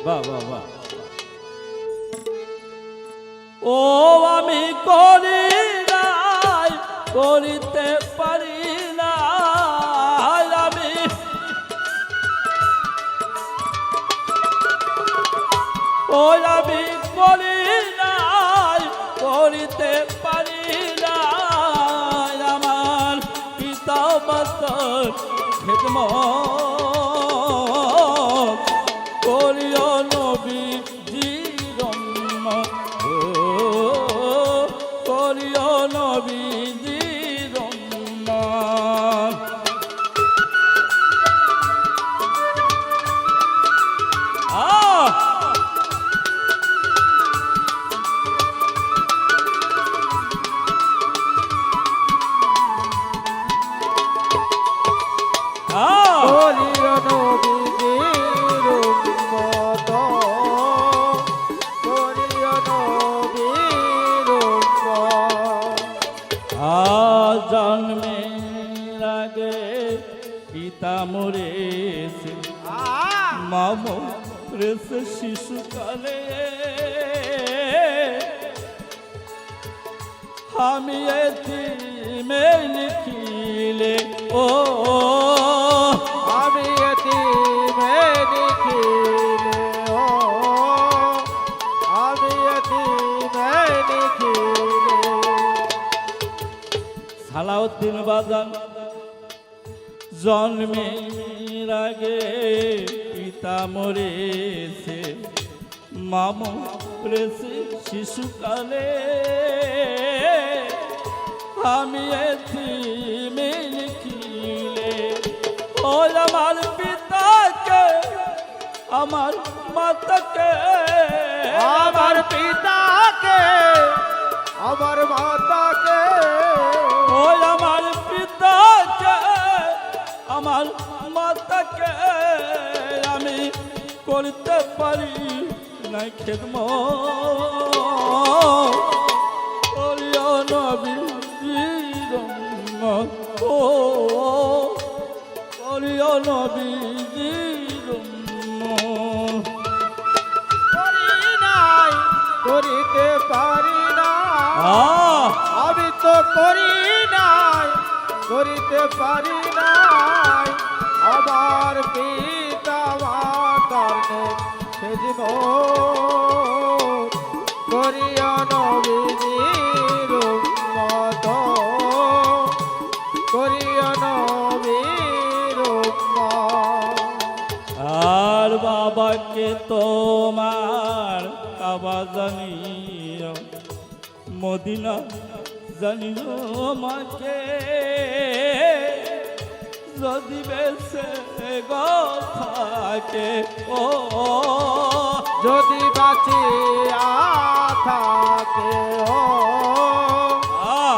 বাহ বাহ বাহ। ও আমি করি নাই, করিতে পারি না, আমি ও আমি করি নাই, করিতে পারি না, আমার পিতা মাতার খেদমত করিও নবীজির উম্মত, করিও নবীজির উম্মত। করিও নবীজির উম্মত, করিও নবীর উম্মত। জন্মের আগে পিতা মরেছে, মা মরেছে শিশুকালে, আমি এতিমে লিখিলে, ও আমি এতিমে লিখিলে, ও আমি এতিমে লিখিলে। সালাউদ্দিন বাজান জন্মের আগে পিতা মরেছে, মা মরেছে শিশুকালে, আমি এতিমে লিখিলে, ও আমার পিতাকে আমার মাতাকে, আমার পিতাকে আমার মাতাকে, ও আমার পিতাকে আমার মাতাকে আমি করতে পারি না খেদমত, করিও নবীজির উম্মত, ও করিও নবীজির উম্মত। করি নাই করিতে পারি না, আমি তো করি নাই করিতে পারি নাই, আমার পিতা মাতার খেদমত করিও নবীজির উম্মত, করিও নবীর উম্মত। আর বাবাকে তোমার কাবা জানিও, মদিনা জানিও মাকে, যদি বেঁচে গো থাকে, ও যদি বাঁচিয়া থাকে, ও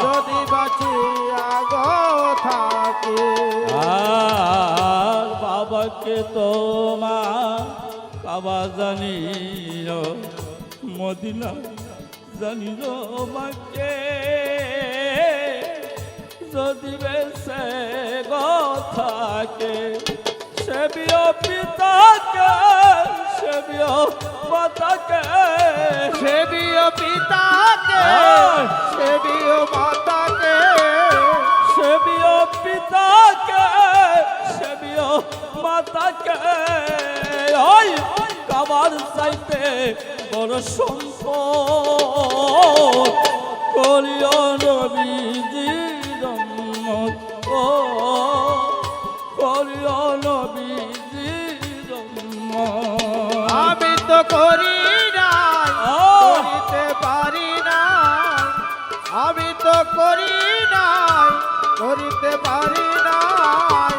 যদি বাঁচিয়া গো থাকে। আর বাবাকে তোমার কাবা জানিও, মদিনা জানিও মাকে, যদি বেঁচে গো থাকে, সেবিও পিতাকে সেবিও মাতাকে, সেবিও পিতাকে সেবিও মাতাকে, সেবিও পিতাকে সেবিও মাতাকে, ওই কাবার চাইতে বড় সম্পদ করিও নবীজির উম্মত, ও করিও নবীজির উম্মত। আমি তো করি নাই করিতে পারি না, আমি তো করি নাই করিতে পারি নাই,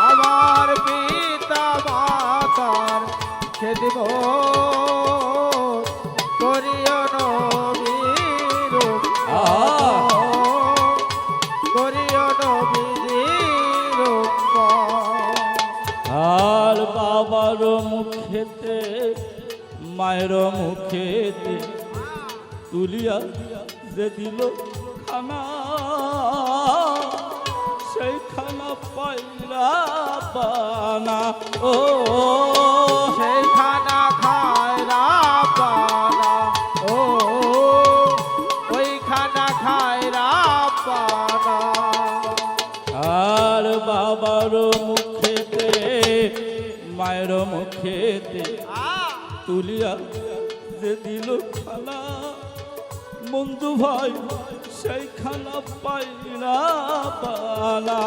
আমার পিতা মাতার খেদমত করিও নবীর উম্মত, করিও নবীর উম্মত। আর বাবার মুখেতে মায়ের মুখেতে তুলিয়া যে দিল খানা, সেই খানা পাইলা পানা, ও সেই খানা খা মায়ের মুখেতে তুলিয়া যে দিল খানা বন্ধু ভাই সেই খানা পাইলা পালা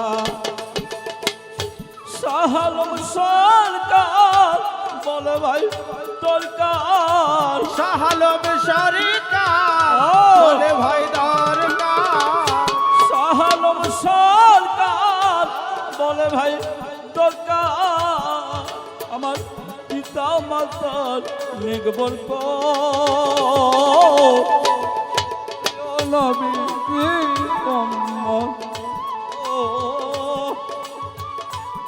শাহালম সরকার বলে ভাই দরকার শাহালম সরকার বলে ভাই দরকার শাহালম সরকার বলে ভাই দরকার আমার পিতা মাতার নির্ভর নবী মোহাম্মদ ও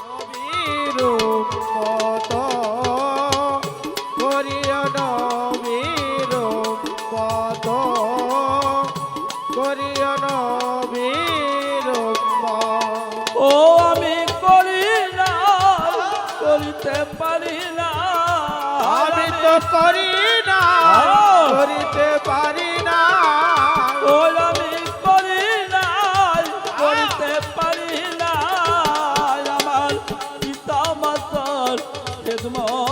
নবীর উম্মত করিও নবীর উম্মত করিও নবীর উম্মত ও আমি করি না করিতে পারি না আমি তো করি না করিতে পারি না ও আমি করি না করিতে পারি না আমার পিতা মাতার খেদমত